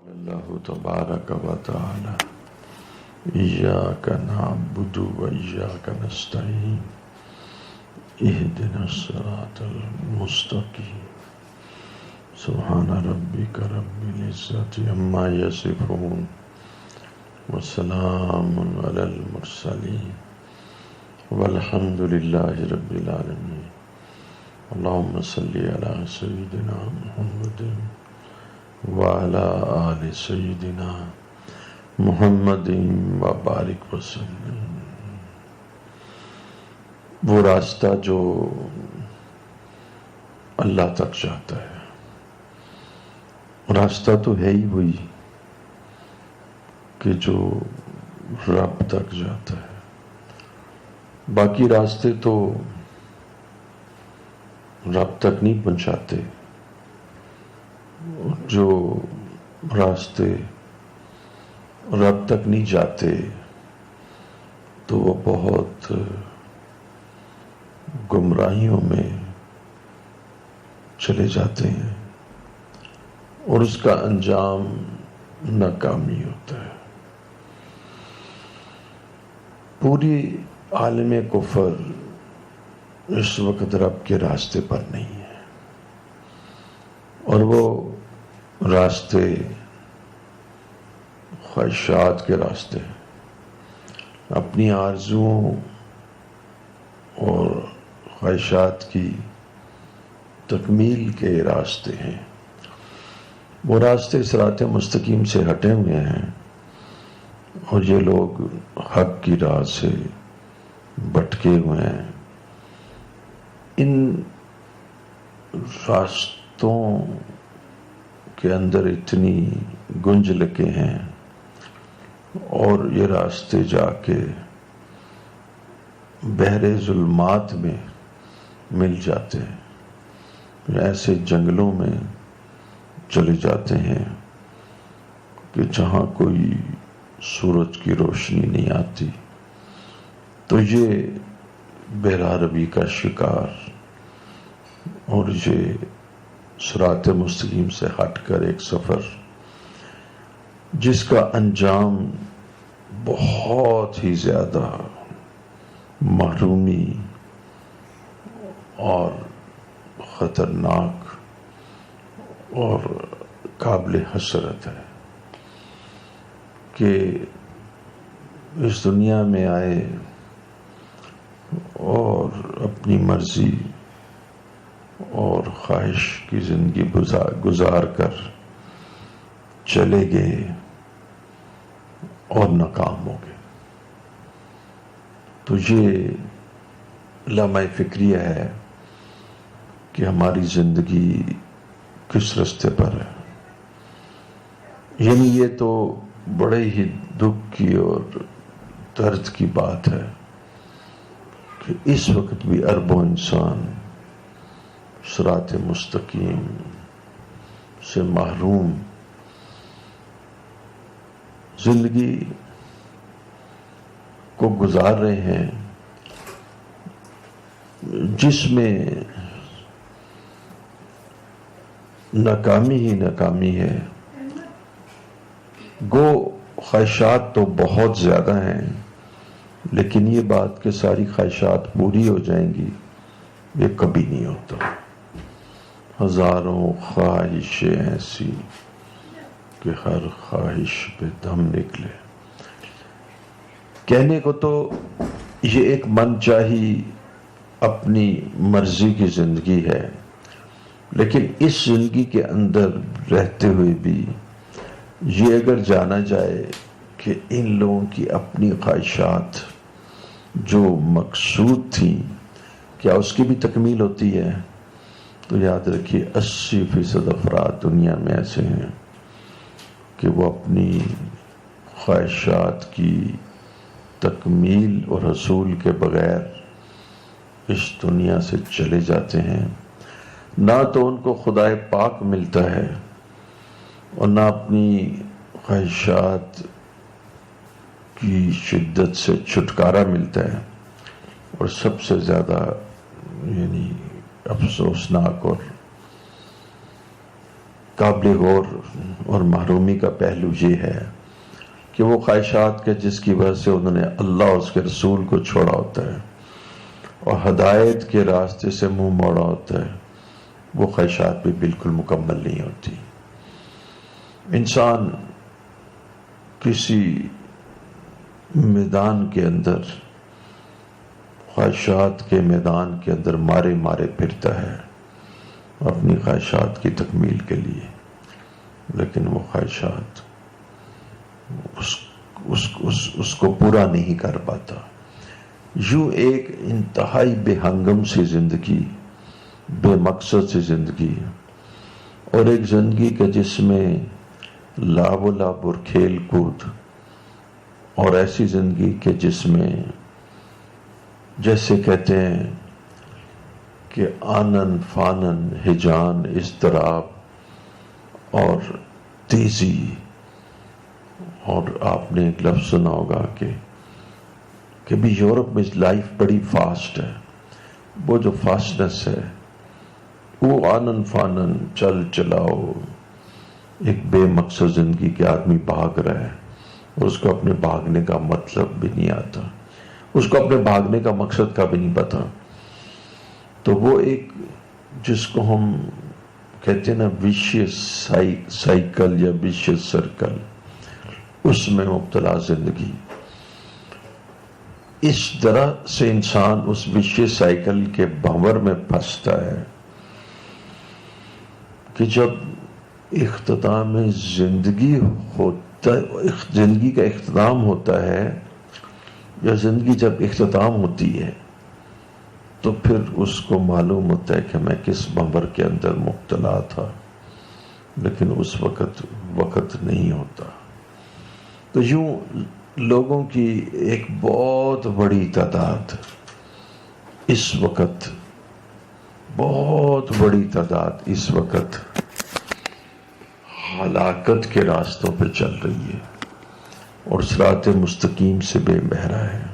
اللہ تبارک و تعالی ایاک نعبد و ایاک نستعین اہدنا الصراط المستقیم سبحان ربک رب العزت عما یصفون وسلام علی المرسلین والحمد للہ رب العالمین اللہم صلی علی سیدنا محمد وعلی آل سیدنا محمد وبارک وسلم۔ وہ راستہ جو اللہ تک جاتا ہے، راستہ تو ہے ہی وہی کہ جو رب تک جاتا ہے، باقی راستے تو رب تک نہیں پہنچاتے۔ جو راستے رب تک نہیں جاتے تو وہ بہت گمراہیوں میں چلے جاتے ہیں اور اس کا انجام ناکامی ہوتا ہے۔ پوری عالم کفر اس وقت رب کے راستے پر نہیں ہے، اور وہ راستے خواہشات کے راستے ہیں، اپنی آرزوؤں اور خواہشات کی تکمیل کے راستے ہیں۔ وہ راستے صراط مستقیم سے ہٹے ہوئے ہیں، اور یہ لوگ حق کی راہ سے بھٹکے ہوئے ہیں۔ ان راستوں کے اندر اتنی گنجلکیں ہیں، اور یہ راستے جا کے بحر ظلمات میں مل جاتے ہیں، ایسے جنگلوں میں چلے جاتے ہیں کہ جہاں کوئی سورج کی روشنی نہیں آتی، تو یہ بحر ربی کا شکار اور یہ صراط مستقیم سے ہٹ کر ایک سفر جس کا انجام بہت ہی زیادہ محرومی اور خطرناک اور قابل حسرت ہے کہ اس دنیا میں آئے اور اپنی مرضی اور خواہش کی زندگی گزار کر چلے گئے اور ناکام ہو گئے۔ تو یہ لمحہ فکریہ ہے کہ ہماری زندگی کس راستے پر ہے۔ یعنی یہ تو بڑے ہی دکھ کی اور درد کی بات ہے کہ اس وقت بھی اربوں انسان صراط مستقیم سے محروم زندگی کو گزار رہے ہیں، جس میں ناکامی ہی ناکامی ہے۔ گو خواہشات تو بہت زیادہ ہیں، لیکن یہ بات کہ ساری خواہشات پوری ہو جائیں گی، یہ کبھی نہیں ہوتا۔ ہزاروں خواہشیں ایسی کہ ہر خواہش پہ دم نکلے۔ کہنے کو تو یہ ایک من چاہی اپنی مرضی کی زندگی ہے، لیکن اس زندگی کے اندر رہتے ہوئے بھی یہ اگر جانا جائے کہ ان لوگوں کی اپنی خواہشات جو مقصود تھیں کیا اس کی بھی تکمیل ہوتی ہے، تو یاد رکھیے 80% افراد دنیا میں ایسے ہیں کہ وہ اپنی خواہشات کی تکمیل اور حصول کے بغیر اس دنیا سے چلے جاتے ہیں۔ نہ تو ان کو خدائے پاک ملتا ہے، اور نہ اپنی خواہشات کی شدت سے چھٹکارا ملتا ہے، اور سب سے زیادہ یعنی افسوسناک اور قابل غور اور محرومی کا پہلو یہ ہے کہ وہ خواہشات کے جس کی وجہ سے انہوں نے اللہ اور اس کے رسول کو چھوڑا ہوتا ہے اور ہدایت کے راستے سے منہ موڑا ہوتا ہے، وہ خواہشات بھی بالکل مکمل نہیں ہوتی۔ انسان کسی میدان کے اندر، خواہشات کے میدان کے اندر مارے مارے پھرتا ہے اپنی خواہشات کی تکمیل کے لیے، لیکن وہ خواہشات اس کو پورا نہیں کر پاتا۔ یوں ایک انتہائی بے ہنگم سی زندگی، بے مقصد سی زندگی، اور ایک زندگی کا جس میں لعب و لعب اور کھیل کود، اور ایسی زندگی کے جس میں جیسے کہتے ہیں کہ آنن فانن ہجان اضطراب اور تیزی، اور آپ نے ایک لفظ سنا ہوگا کہ بھی یورپ میں لائف بڑی فاسٹ ہے، وہ جو فاسٹنس ہے، وہ آنن فانن چل چلاؤ، ایک بے مقصد زندگی کے آدمی بھاگ رہا ہے اور اس کو اپنے بھاگنے کا مطلب بھی نہیں آتا، اس کو اپنے بھاگنے کا مقصد کا بھی نہیں پتا، تو وہ ایک جس کو ہم کہتے ہیں نا ویشیس سائیکل یا ویشیس سرکل، اس میں مبتلا زندگی۔ اس طرح سے انسان اس ویشیس سائیکل کے بھنور میں پھنستا ہے کہ جب اختتام زندگی ہوتا ہے، زندگی کا اختتام ہوتا ہے یا زندگی جب اختتام ہوتی ہے تو پھر اس کو معلوم ہوتا ہے کہ میں کس بھنور کے اندر مبتلا تھا، لیکن اس وقت نہیں ہوتا۔ تو یوں لوگوں کی ایک بہت بڑی تعداد اس وقت، بہت بڑی تعداد اس وقت ہلاکت کے راستوں پہ چل رہی ہے اور صراط مستقیم سے بے بہرا ہے،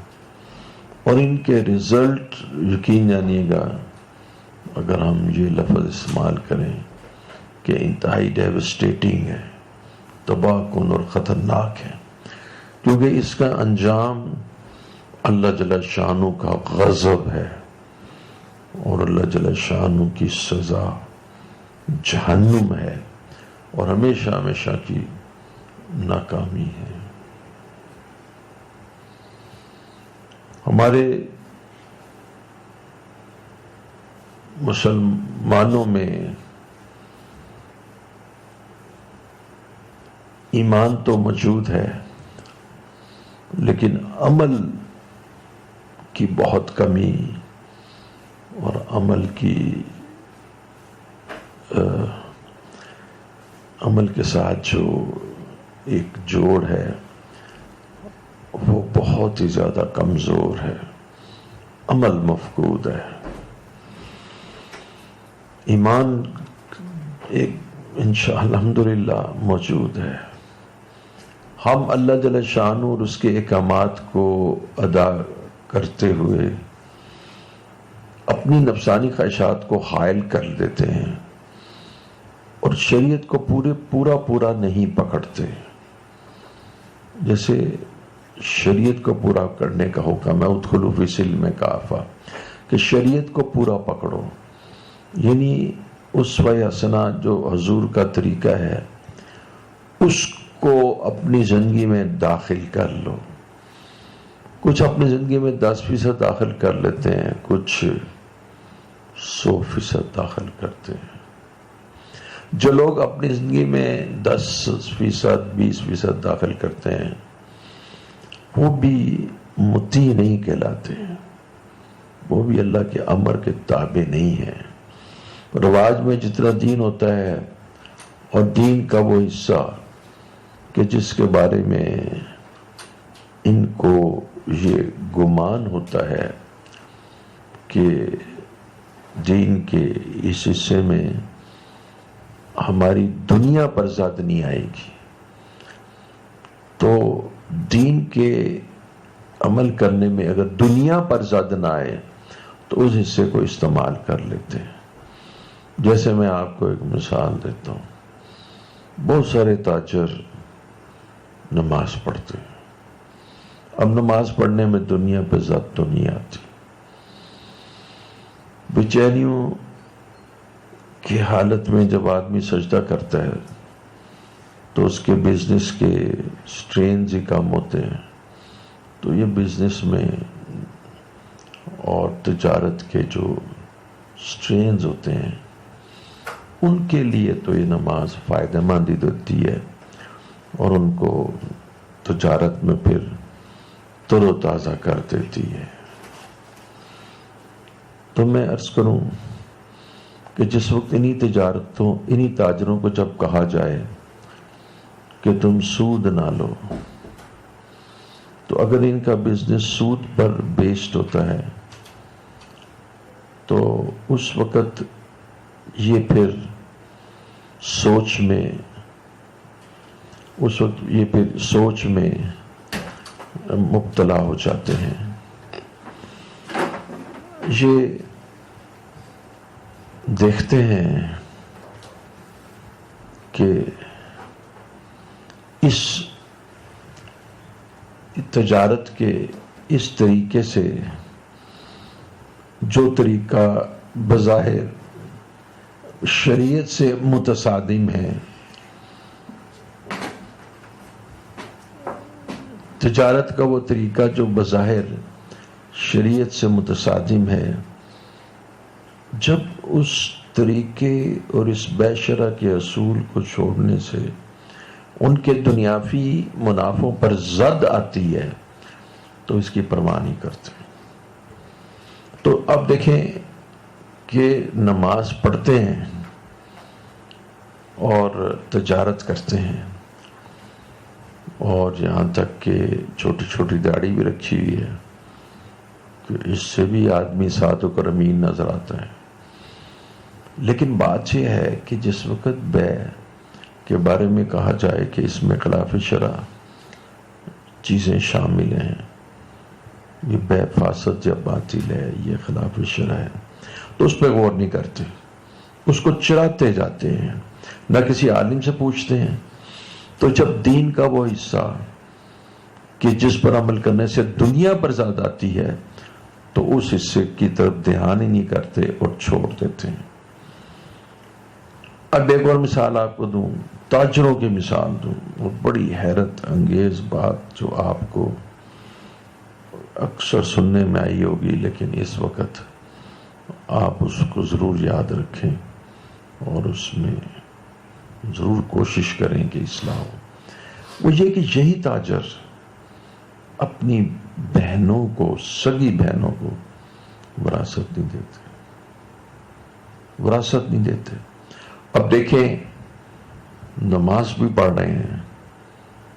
اور ان کے رزلٹ یقین جانیے گا، اگر ہم یہ لفظ استعمال کریں کہ انتہائی ڈیوسٹیٹنگ ہے، تباہ کن اور خطرناک ہے، کیونکہ اس کا انجام اللہ جل شانہ کا غضب ہے اور اللہ جل شانہ کی سزا جہنم ہے اور ہمیشہ ہمیشہ کی ناکامی ہے۔ ہمارے مسلمانوں میں ایمان تو موجود ہے، لیکن عمل کی بہت کمی، اور عمل کے ساتھ جو ایک جوڑ ہے وہ بہت ہی زیادہ کمزور ہے، عمل مفقود ہے۔ ایمان ایک انشاءاللہ الحمدللہ موجود ہے، ہم اللہ جل شانہ اور اس کے احکامات کو ادا کرتے ہوئے اپنی نفسانی خواہشات کو حائل کر دیتے ہیں اور شریعت کو پورا نہیں پکڑتے۔ جیسے شریعت کو پورا کرنے کا حکم ہے، ادخلوا فی السلم کافہ، کہ شریعت کو پورا پکڑو، یعنی اسوہ حسنہ جو حضور کا طریقہ ہے اس کو اپنی زندگی میں داخل کر لو۔ کچھ اپنی زندگی میں 10% داخل کر لیتے ہیں، کچھ 100% داخل کرتے ہیں۔ جو لوگ اپنی زندگی میں 10%، 20% داخل کرتے ہیں وہ بھی مطیع نہیں کہلاتے، وہ بھی اللہ کے امر کے تابع نہیں ہیں۔ رواج میں جتنا دین ہوتا ہے اور دین کا وہ حصہ کہ جس کے بارے میں ان کو یہ گمان ہوتا ہے کہ دین کے اس حصے میں ہماری دنیا پر زیادہ نہیں آئے گی، تو دین کے عمل کرنے میں اگر دنیا پر زیادہ نہ آئے تو اس حصے کو استعمال کر لیتے ہیں۔ جیسے میں آپ کو ایک مثال دیتا ہوں، بہت سارے تاجر نماز پڑھتے ہیں. اب نماز پڑھنے میں دنیا پہ ذات تو نہیں آتی. بےچینیوں کی حالت میں جب آدمی سجدہ کرتا ہے تو اس کے بزنس کے سٹرینز ہی کم ہوتے ہیں. تو یہ بزنس میں اور تجارت کے جو سٹرینز ہوتے ہیں ان کے لیے تو یہ نماز فائدہ مند دیتی ہے اور ان کو تجارت میں پھر تر و تازہ کر دیتی ہے. تو میں عرض کروں کہ جس وقت انہی تاجروں کو جب کہا جائے کہ تم سود نہ لو، تو اگر ان کا بزنس سود پر بیسڈ ہوتا ہے تو اس وقت یہ پھر سوچ میں مبتلا ہو جاتے ہیں. یہ دیکھتے ہیں کہ اس تجارت کے اس طریقے سے جو طریقہ بظاہر شریعت سے متصادم ہے، تجارت کا وہ طریقہ جو بظاہر شریعت سے متصادم ہے، جب اس طریقے اور اس بے شرع کے اصول کو چھوڑنے سے ان کے دنیاوی منافعوں پر زد آتی ہے تو اس کی پرواہ نہیں کرتے. تو اب دیکھیں کہ نماز پڑھتے ہیں اور تجارت کرتے ہیں اور یہاں تک کہ چھوٹی چھوٹی داڑھی بھی رکھی ہوئی ہے کہ اس سے بھی آدمی صادق اور امین نظر آتا ہے. لیکن بات یہ ہے کہ جس وقت بے کے بارے میں کہا جائے کہ اس میں خلاف شرع چیزیں شامل ہیں، یہ بے فاسد یا باطل ہے، یہ خلاف شرع ہے، تو اس پہ غور نہیں کرتے، اس کو چراتے جاتے ہیں، نہ کسی عالم سے پوچھتے ہیں. تو جب دین کا وہ حصہ کہ جس پر عمل کرنے سے دنیا پر زیادہ آتی ہے تو اس حصے کی طرف دھیان ہی نہیں کرتے اور چھوڑ دیتے ہیں. اب ایک اور مثال آپ کو دوں، تاجروں کی مثال دوں، وہ بڑی حیرت انگیز بات جو آپ کو اکثر سننے میں آئی ہوگی، لیکن اس وقت آپ اس کو ضرور یاد رکھیں اور اس میں ضرور کوشش کریں کہ اصلاح ہو. وہ یہ کہ یہی تاجر اپنی بہنوں کو، سگی بہنوں کو وراثت نہیں دیتے. اب دیکھیں نماز بھی پڑھ رہے ہیں،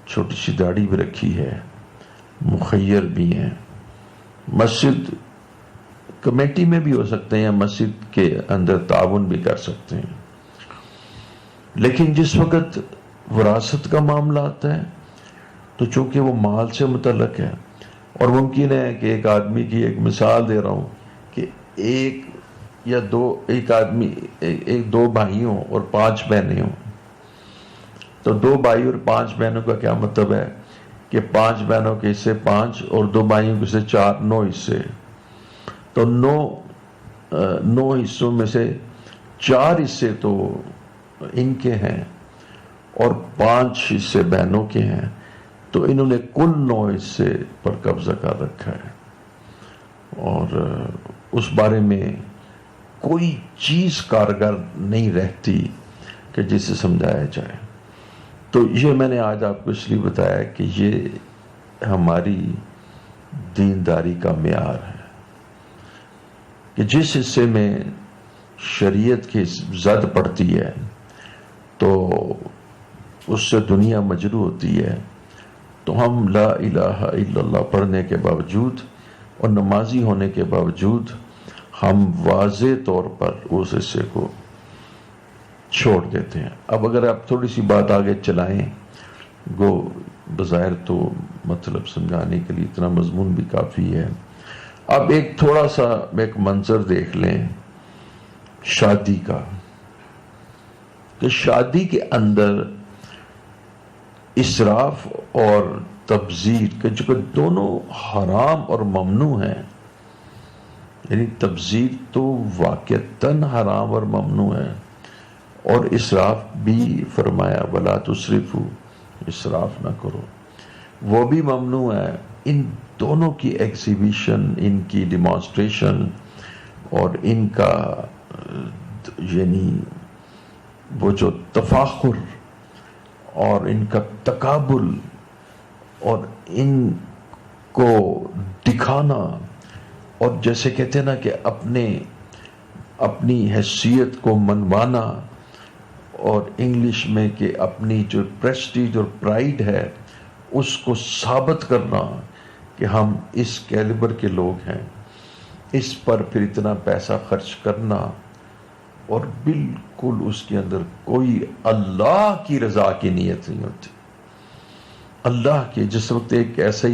چھوٹی سی داڑھی بھی رکھی ہے، مخیر بھی ہیں، مسجد کمیٹی میں بھی ہو سکتے ہیں یا مسجد کے اندر تعاون بھی کر سکتے ہیں. لیکن جس وقت وراثت کا معاملہ آتا ہے تو چونکہ وہ مال سے متعلق ہے، اور ممکن ہے کہ ایک آدمی کی ایک مثال دے رہا ہوں کہ ایک دو بھائی ہوں اور 5 بہنیں ہوں، تو 2 بھائی اور 5 بہنوں کا کیا مطلب ہے کہ 5 بہنوں کے حصے 5 اور 2 بھائیوں کے حصے 4، 9 حصے. تو 9 حصوں میں سے 4 حصے تو ان کے ہیں اور 5 حصے بہنوں کے ہیں، تو انہوں نے کل 9 حصے پر قبضہ کر رکھا ہے اور اس بارے میں کوئی چیز کارگر نہیں رہتی کہ جسے سمجھایا جائے. تو یہ میں نے آج آپ کو اس لیے بتایا کہ یہ ہماری دینداری کا معیار ہے کہ جس حصے میں شریعت کی زد پڑتی ہے تو اس سے دنیا مجروح ہوتی ہے، تو ہم لا الہ الا اللہ پڑھنے کے باوجود اور نمازی ہونے کے باوجود ہم واضح طور پر اس حصے کو چھوڑ دیتے ہیں. اب اگر آپ تھوڑی سی بات آگے چلائیں، گو بظاہر تو مطلب سمجھانے کے لیے اتنا مضمون بھی کافی ہے. اب ایک تھوڑا سا ایک منظر دیکھ لیں شادی کا، کہ شادی کے اندر اسراف اور تبذیر کے جو کہ دونوں حرام اور ممنوع ہیں، یعنی تبذیر تو واقعتاً حرام اور ممنوع ہے، اور اسراف بھی فرمایا ولا تسرفوا، اسراف نہ کرو، وہ بھی ممنوع ہے۔ ان دونوں کی ایگزیبیشن، ان کی ڈیمانسٹریشن اور ان کا یعنی وہ جو تفاخر اور ان کا تقابل اور ان کو دکھانا، اور جیسے کہتے ہیں نا کہ اپنی حیثیت کو منوانا، اور انگلش میں کہ اپنی جو پریسٹیج اور پرائیڈ ہے اس کو ثابت کرنا کہ ہم اس کیلیبر کے لوگ ہیں، اس پر پھر اتنا پیسہ خرچ کرنا، اور بالکل اس کے اندر کوئی اللہ کی رضا کی نیت نہیں ہوتی۔ اللہ کے جس وقت ایک ایسا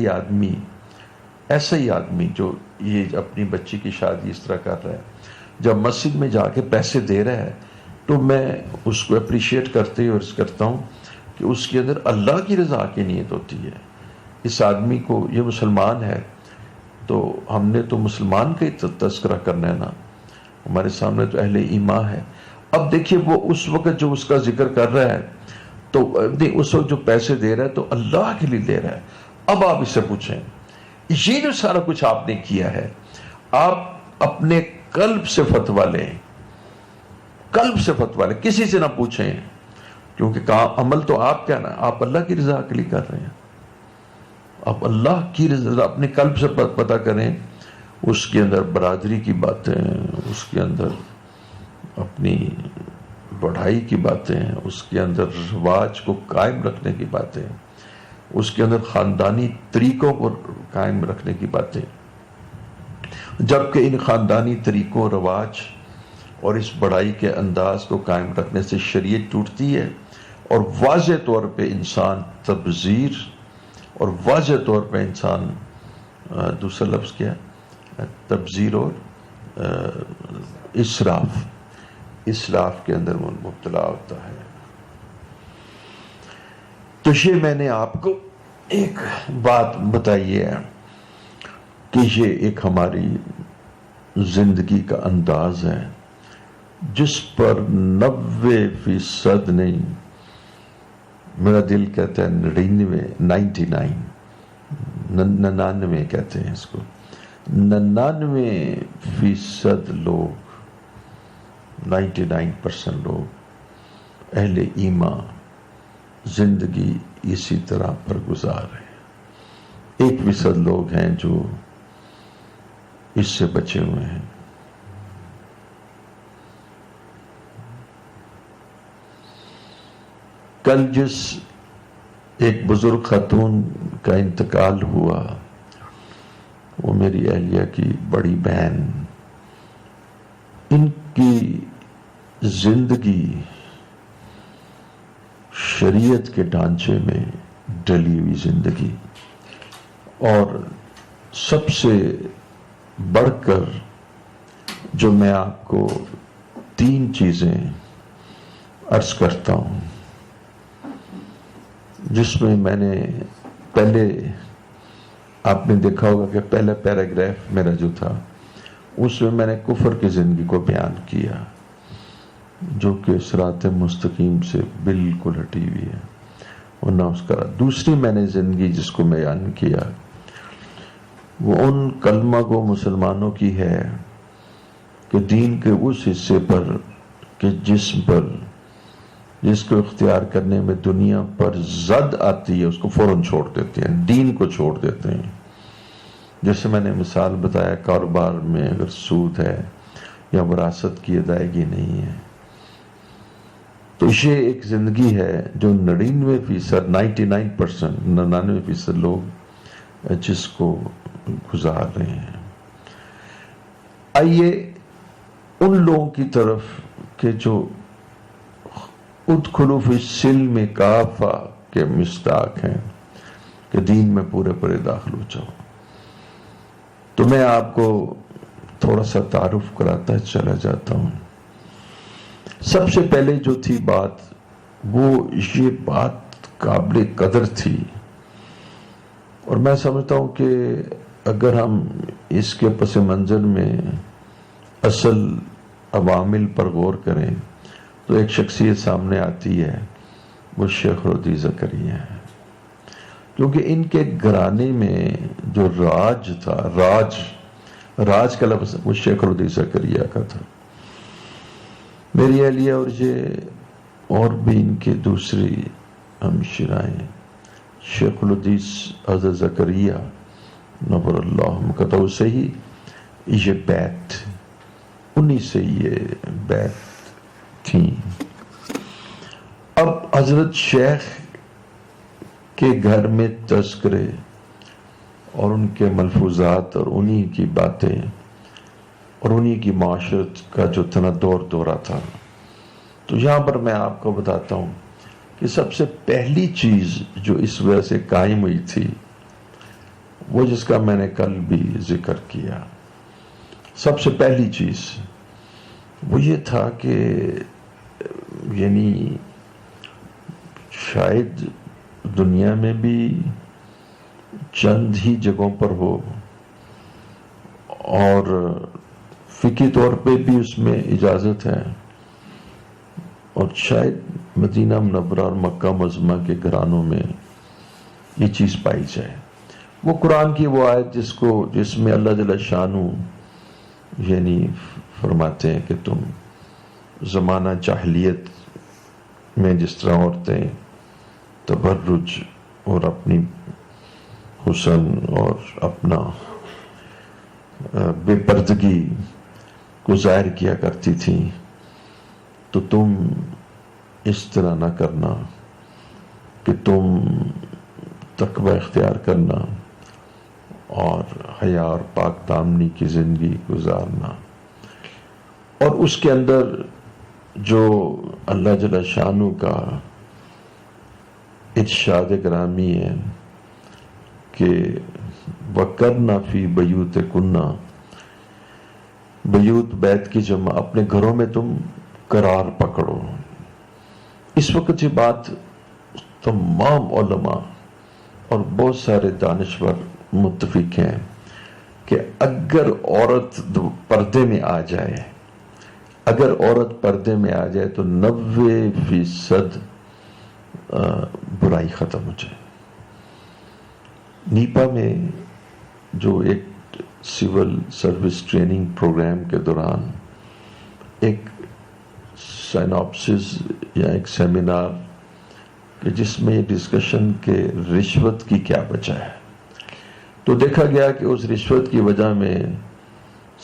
ہی آدمی جو یہ اپنی بچی کی شادی اس طرح کر رہا ہے، جب مسجد میں جا کے پیسے دے رہا ہے تو میں اس کو اپریشیٹ کرتے اور کرتا ہوں کہ اس کے اندر اللہ کی رضا کی نیت ہوتی ہے۔ اس آدمی کو، یہ مسلمان ہے تو ہم نے تو مسلمان کا ہی تذکرہ کرنا ہے نا، ہمارے سامنے تو اہل ایمان ہے۔ اب دیکھیے وہ اس وقت جو اس کا ذکر کر رہا ہے تو اس وقت جو پیسے دے رہا ہے تو اللہ کے لیے دے رہا ہے۔ اب آپ اس سے پوچھیں، یہ جو سارا کچھ آپ نے کیا ہے، آپ اپنے قلب سے فتویٰ لیں، قلب سے فتویٰ لیں، کسی سے نہ پوچھیں، کیونکہ عمل تو آپ کیا نا، آپ اللہ کی رضا کے لیے کر رہے ہیں۔ آپ اللہ کی رضا اپنے قلب سے پتہ کریں، اس کے اندر برادری کی باتیں، اس کے اندر اپنی بڑھائی کی باتیں، اس کے اندر رواج کو قائم رکھنے کی باتیں، اس کے اندر خاندانی طریقوں کو قائم رکھنے کی باتیں، جبکہ ان خاندانی طریقوں، رواج اور اس بڑائی کے انداز کو قائم رکھنے سے شریعت ٹوٹتی ہے، اور واضح طور پہ انسان تبذیر، اور واضح طور پہ انسان دوسرا لفظ کیا ہے، تبذیر اور اسراف کے اندر مبتلا ہوتا ہے۔ تو یہ میں نے آپ کو ایک بات بتائی ہے کہ یہ ایک ہماری زندگی کا انداز ہے جس پر 90% نہیں، میرا دل کہتا ہے 99 کہتے ہیں اس کو، 99% لوگ، 99% لوگ اہل ایمان زندگی اسی طرح پر گزار رہے ہیں۔ 1% لوگ ہیں جو اس سے بچے ہوئے ہیں۔ کل جس ایک بزرگ خاتون کا انتقال ہوا، وہ میری اہلیہ کی بڑی بہن، ان کی زندگی شریعت کے ڈھانچے میں ڈلی ہوئی زندگی، اور سب سے بڑھ کر جو میں آپ کو 3 چیزیں عرض کرتا ہوں، جس میں نے پہلے آپ نے دیکھا ہوگا کہ پہلا پیراگراف میرا جو تھا اس میں نے کفر کی زندگی کو بیان کیا جو کہ صراط مستقیم سے بالکل ہٹی ہوئی ہے، اور نہ اس کا۔ دوسری میں نے زندگی جس کو بیان کیا وہ ان کلمہ گو مسلمانوں کی ہے کہ دین کے اس حصے پر کہ جس کو اختیار کرنے میں دنیا پر زد آتی ہے اس کو فوراً چھوڑ دیتے ہیں، دین کو چھوڑ دیتے ہیں۔ جیسے میں نے مثال بتایا، کاروبار میں اگر سود ہے یا وراثت کی ادائیگی نہیں ہے، تو یہ ایک زندگی ہے جو 99% لوگ جس کو گزار رہے ہیں۔ آئیے ان لوگوں کی طرف کہ جو ادخلوا فی السلم کافہ کے مصداق ہیں کہ دین میں پورے داخل ہو جاؤ، تو میں آپ کو تھوڑا سا تعارف کراتا چلا جاتا ہوں۔ سب سے پہلے جو تھی بات، وہ یہ بات قابل قدر تھی. اور میں سمجھتا ہوں کہ اگر ہم اس کے پس منظر میں اصل عوامل پر غور کریں تو ایک شخصیت سامنے آتی ہے، وہ شیخ الردی زکریا ہے. کیونکہ ان کے گھرانے میں جو راج تھا، راج کا لفظ وہ شیخ الردی زکریا کا تھا. میری اہلیہ اور یہ اور بھی ان کے دوسری ہمشیرائیں شیخ الحدیث حضرت زکریا نور اللہ مقدہ سے ہی یہ بیت، انہی سے یہ بیت تھیں. اب حضرت شیخ کے گھر میں تذکرے اور ان کے ملفوظات اور انہی کی باتیں اور انہی کی معاشرت کا جو دورہ تھا، تو یہاں پر میں آپ کو بتاتا ہوں کہ سب سے پہلی چیز جو اس وجہ سے قائم ہوئی تھی، وہ جس کا میں نے کل بھی ذکر کیا، سب سے پہلی چیز وہ یہ تھا کہ یعنی شاید دنیا میں بھی چند ہی جگہوں پر ہو اور فقہی طور پہ بھی اس میں اجازت ہے، اور شاید مدینہ منورہ اور مکہ معظمہ کے گھرانوں میں یہ چیز پائی جائے. وہ قرآن کی وہ آیت جس میں اللہ جل شانہ یعنی فرماتے ہیں کہ تم زمانہ جاہلیت میں جس طرح عورتیں تبرج اور اپنی حسن اور اپنا بے پردگی کو ظاہر کیا کرتی تھیں، تو تم اس طرح نہ کرنا کہ تم تقوی اختیار کرنا اور حیا اور پاک دامنی کی زندگی گزارنا. اور اس کے اندر جو اللہ جل شانہ کا ارشاد گرامی ہے کہ وَقَرْنَ فِي بَيُوتِكُنَّ، بیوت بیت کی جمع، اپنے گھروں میں تم قرار پکڑو. اس وقت یہ بات تمام علماء اور بہت سارے دانشور متفق ہیں کہ اگر عورت پردے میں آ جائے، تو 90% برائی ختم ہو جائے. نیپا میں جو ایک سول سروس ٹریننگ پروگرام کے دوران ایک سائنوپسس یا ایک سیمینار کہ جس میں یہ ڈسکشن کہ رشوت کی کیا وجہ ہے، تو دیکھا گیا کہ اس رشوت کی وجہ میں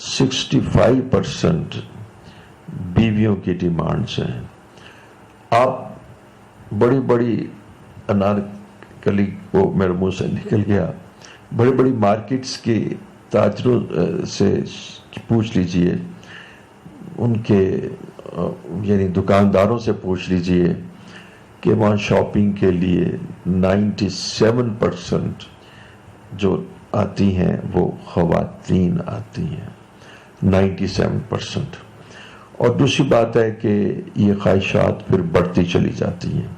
65% بیویوں کی ڈیمانڈز ہیں. آپ بڑی بڑی انارکلی کو میرے منہ سے نکل گیا، بڑی بڑی مارکیٹس کے تاجروں سے پوچھ لیجئے، ان کے یعنی دکانداروں سے پوچھ لیجئے کہ وہاں شاپنگ کے لیے 97% جو آتی ہیں وہ خواتین آتی ہیں، 97%. اور دوسری بات ہے کہ یہ خواہشات پھر بڑھتی چلی جاتی ہیں.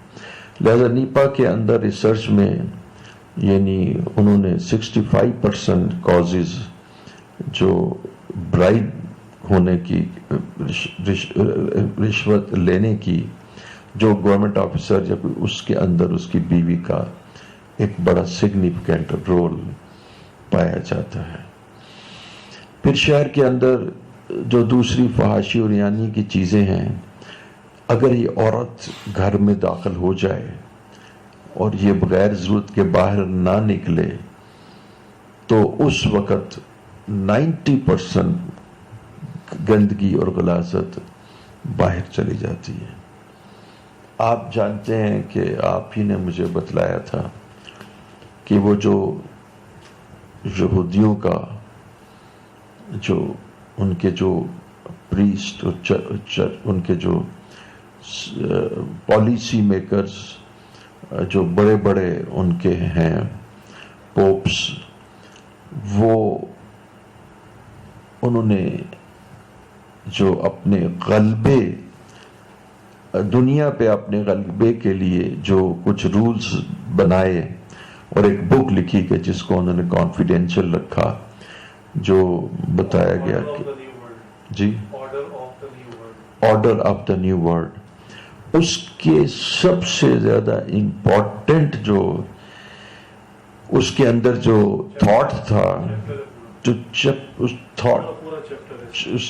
لہذا نیپا کے اندر ریسرچ میں یعنی انہوں نے 65% کازز جو برائب ہونے کی، رشوت لینے کی، جو گورنمنٹ آفیسر یا اس کے اندر اس کی بیوی کا ایک بڑا سگنیفیکنٹ رول پایا جاتا ہے. پھر شہر کے اندر جو دوسری فحاشی اور یعنی کی چیزیں ہیں، اگر یہ عورت گھر میں داخل ہو جائے اور یہ بغیر ضرورت کے باہر نہ نکلے تو اس وقت 90% گندگی اور غلاظت باہر چلی جاتی ہے. آپ جانتے ہیں کہ آپ ہی نے مجھے بتلایا تھا کہ وہ جو یہودیوں کا جو ان کے جو پریسٹ اور ان کے جو پالیسی میکرز جو بڑے بڑے ان کے ہیں پوپس، وہ انہوں نے جو اپنے غلبے دنیا پہ اپنے غلبے کے لیے جو کچھ رولز بنائے اور ایک بک لکھی کہ جس کو انہوں نے کانفیڈینشیل رکھا، جو بتایا گیا کہ جی order of the new world, اس کے سب سے زیادہ امپورٹنٹ جو اس کے اندر جو تھاٹ تھا، جو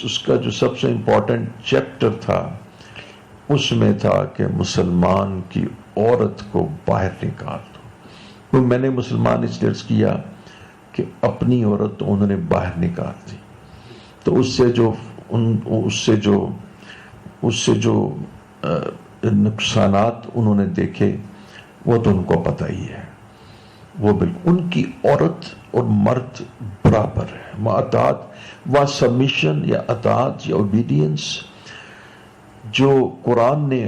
اس کا جو سب سے امپورٹنٹ چیپٹر تھا، اس میں تھا کہ مسلمان کی عورت کو باہر نکال دو۔ تو میں نے مسلمان اس لیے کیا کہ اپنی عورت انہوں نے باہر نکال دی، تو اس سے جو نقصانات انہوں نے دیکھے وہ تو ان کو پتہ ہی ہے۔ وہ بالکل ان کی عورت اور مرد برابر ہے، اطاعت و سبمیشن یا اطاعت یا اوبیڈینس جو قرآن نے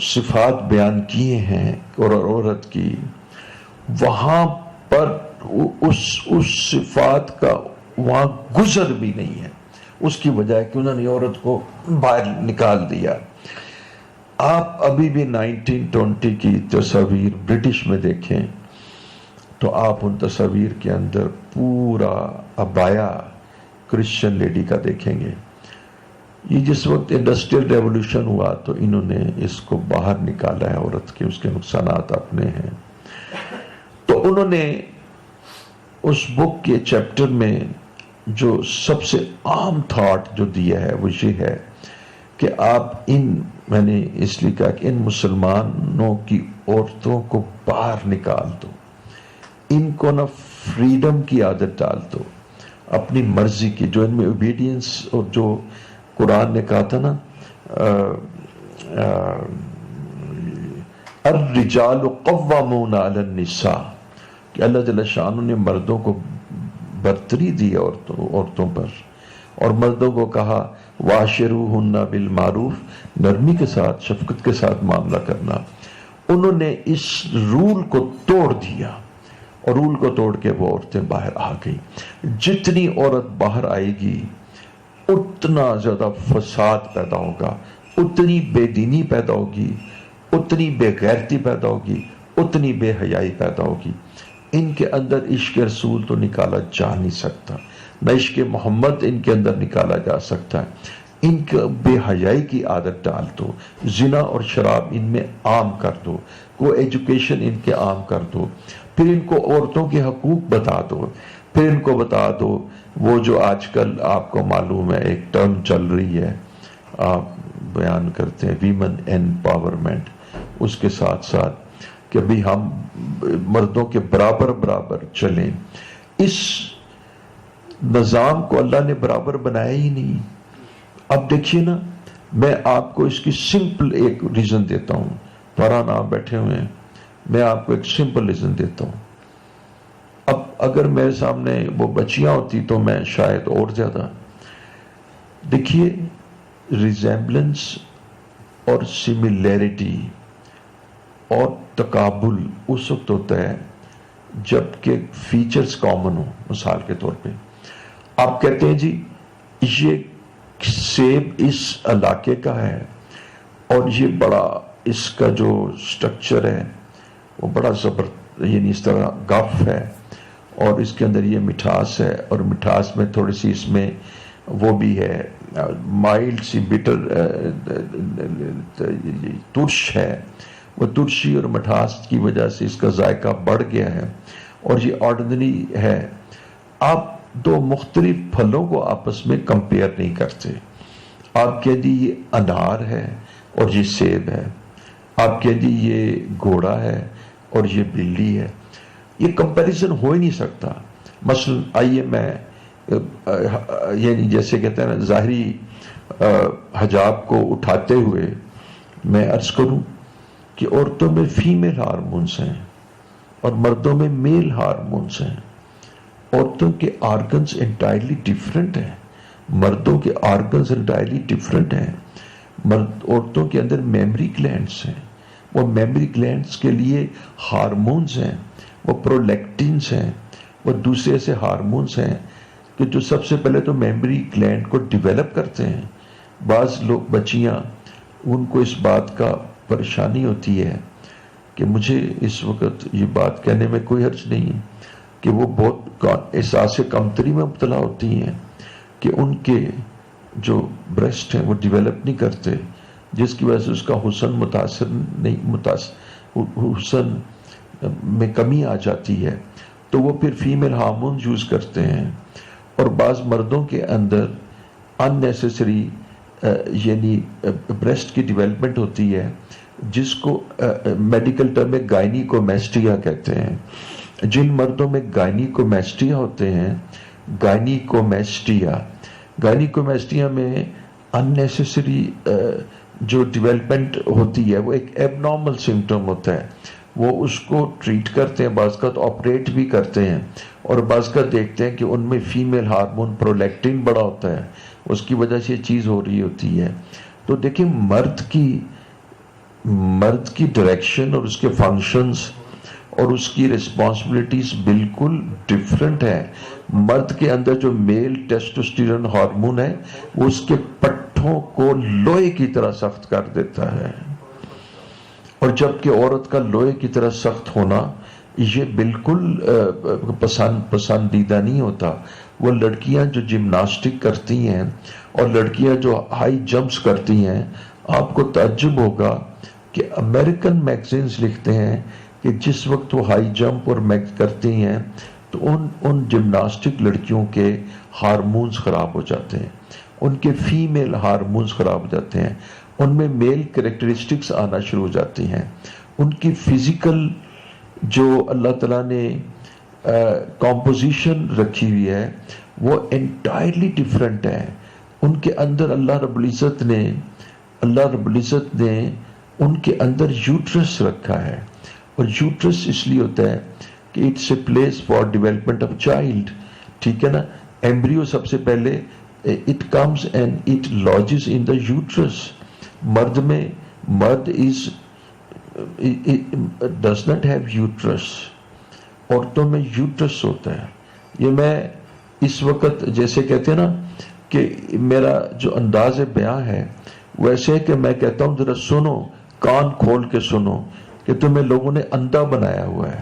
صفات بیان کیے ہیں اور عورت کی، وہاں پر اس صفات کا وہاں گزر بھی نہیں ہے، اس کی وجہ ہے کہ انہوں نے عورت کو باہر نکال دیا۔ آپ ابھی بھی 1920 کی تصاویر برٹش میں دیکھیں تو آپ ان تصاویر کے اندر پورا عبایا کرسچن لیڈی کا دیکھیں گے۔ یہ جس وقت انڈسٹریل ریولوشن ہوا تو انہوں نے اس کو باہر نکالا ہے عورت کے، اس کے نقصانات اپنے ہیں۔ تو انہوں نے اس بک کے چیپٹر میں جو سب سے عام تھاٹ جو دیا ہے وہ یہ ہے کہ آپ میں نے اس لیے کہا کہ ان مسلمانوں کی عورتوں کو باہر نکال دو، ان کو نہ فریڈم کی عادت ڈال دو، اپنی مرضی کی، جو ان میں اوبیڈینس اور جو قرآن نے کہا تھا نا الرجال قوامون علی النساء، کہ اللہ جل شانہ نے مردوں کو برتری دی عورتوں پر، اور مردوں کو کہا واشروہن بالمعروف، نرمی کے ساتھ شفقت کے ساتھ معاملہ کرنا۔ انہوں نے اس رول کو توڑ دیا، اور رول کو توڑ کے وہ عورتیں باہر آ گئی۔ جتنی عورت باہر آئے گی اتنا زیادہ فساد پیدا ہوگا، اتنی بے دینی پیدا ہوگی، اتنی بے غیرتی پیدا ہوگی، اتنی بے حیائی پیدا ہوگی۔ ان کے اندر عشق رسول تو نکالا جا نہیں سکتا، نہ عشق محمد ان کے اندر نکالا جا سکتا ہے۔ ان کو بے حیائی کی عادت ڈال دو، زنا اور شراب ان میں عام کر دو، کو ایجوکیشن ان کے عام کر دو، پھر ان کو عورتوں کے حقوق بتا دو، پھر ان کو بتا دو وہ جو آج کل آپ کو معلوم ہے ایک ٹرم چل رہی ہے، آپ بیان کرتے ہیں ویمن ایمپاورمنٹ، اس کے ساتھ ساتھ کہ بھی ہم مردوں کے برابر چلیں۔ اس نظام کو اللہ نے برابر بنایا ہی نہیں۔ اب دیکھیے نا، میں آپ کو اس کی سمپل ایک ریزن دیتا ہوں، فرحان آپ بیٹھے ہوئے ہیں، میں آپ کو ایک سمپل ریزن دیتا ہوں۔ اب اگر میرے سامنے وہ بچیاں ہوتی تو میں شاید اور زیادہ، دیکھیے ریزیمبلنس اور سملیرٹی اور تقابل اس وقت ہوتا ہے جب کہ فیچرز کامن ہو۔ مثال کے طور پہ آپ کہتے ہیں جی یہ سیب اس علاقے کا ہے اور یہ بڑا اس کا جو سٹرکچر ہے وہ بڑا یعنی اس طرح گف ہے، اور اس کے اندر یہ مٹھاس ہے، اور مٹھاس میں تھوڑی سی اس میں وہ بھی ہے، مائلڈ سی بٹر ترش ہے، وہ ترشی اور مٹھاس کی وجہ سے اس کا ذائقہ بڑھ گیا ہے، اور یہ آرڈنری ہے۔ آپ دو مختلف پھلوں کو آپس میں کمپیئر نہیں کرتے۔ آپ کہہ دی یہ انار ہے اور یہ سیب ہے، آپ کہہ دی یہ گھوڑا ہے اور یہ بلی ہے، یہ کمپیریزن ہو ہی نہیں سکتا۔ مثلا آئیے میں یعنی جیسے کہتے ہیں نا ظاہری حجاب کو اٹھاتے ہوئے میں عرض کروں کہ عورتوں میں فیمیل ہارمونز ہیں اور مردوں میں میل ہارمونز ہیں۔ عورتوں کے آرگنز انٹائرلی ڈیفرنٹ ہیں، مردوں کے آرگنز انٹائرلی ڈیفرنٹ ہیں۔ عورتوں کے اندر میمری گلینڈز ہیں، وہ میمری گلینڈز کے لیے ہارمونز ہیں، وہ پرولیکٹینز ہیں، وہ دوسرے سے ہارمونز ہیں کہ جو سب سے پہلے تو میمری گلینڈ کو ڈیولپ کرتے ہیں۔ بعض لوگ بچیاں ان کو اس بات کا پریشانی ہوتی ہے کہ مجھے اس وقت یہ بات کہنے میں کوئی حرج نہیں کہ وہ بہت احساس کمتری میں مبتلا ہوتی ہیں کہ ان کے جو بریسٹ ہیں وہ ڈیولپ نہیں کرتے، جس کی وجہ سے اس کا حسن میں کمی آ جاتی ہے، تو وہ پھر فیمیل ہارمون یوز کرتے ہیں. اور بعض مردوں کے اندر ان نیسیسری یعنی بریسٹ کی ڈیولپمنٹ ہوتی ہے، جس کو میڈیکل ٹرم میں گائنیکومیسٹیا کہتے ہیں. جن مردوں میں گائنیکومیسٹیا ہوتے ہیں، گائنیکومیسٹیا میں ان نیسیسری جو ڈیولپمنٹ ہوتی ہے وہ ایک ایب نارمل سمٹم ہوتا ہے. وہ اس کو ٹریٹ کرتے ہیں، بعض کا آپریٹ بھی کرتے ہیں، اور بعض کا دیکھتے ہیں کہ ان میں فیمیل ہارمون پرولیکٹن بڑا ہوتا ہے، اس کی وجہ سے یہ چیز ہو رہی ہوتی ہے. تو دیکھیں مرد کی ڈائریکشن اور اس کے فنکشنز اور اس کی ریسپانسبلٹیز بالکل ڈیفرنٹ ہے. مرد کے اندر جو میل ٹیسٹوسٹیرون ہارمون ہے وہ اس کے پٹھوں کو لوہے کی طرح سخت کر دیتا ہے، اور جبکہ عورت کا لوہے کی طرح سخت ہونا یہ بالکل پسندیدہ نہیں ہوتا. وہ لڑکیاں جو جمناسٹک کرتی ہیں اور لڑکیاں جو ہائی جمپس کرتی ہیں، آپ کو تعجب ہوگا کہ امریکن میگزینز لکھتے ہیں کہ جس وقت وہ ہائی جمپ اور کرتی ہیں تو ان جمناسٹک لڑکیوں کے ہارمونز خراب ہو جاتے ہیں، ان کے فیمیل ہارمونز خراب ہو جاتے ہیں، ان میں میل کریکٹرسٹکس آنا شروع ہو جاتی ہیں. ان کی فزیکل جو اللہ تعالیٰ نے کمپوزیشن رکھی ہوئی ہے وہ انٹائرلی ڈیفرنٹ ہے. ان کے اندر اللہ رب العزت نے ان کے اندر یوٹرس رکھا ہے، اور یوٹرس اس لیے ہوتا ہے کہ it's a place for development of child. ٹھیک ہے نا؟ ایمبریو سب سے پہلے it comes and it lodges in the uterus. مرد ڈز ناٹ ہیو یوٹرس، عورتوں میں یوٹرس ہوتا ہے. یہ میں اس وقت جیسے کہتے ہیں نا کہ میرا جو انداز بیاں ہے ویسے ہے کہ میں کہتا ہوں ذرا سنو، کان کھول کے سنو کہ تمہیں لوگوں نے اندھا بنایا ہوا ہے.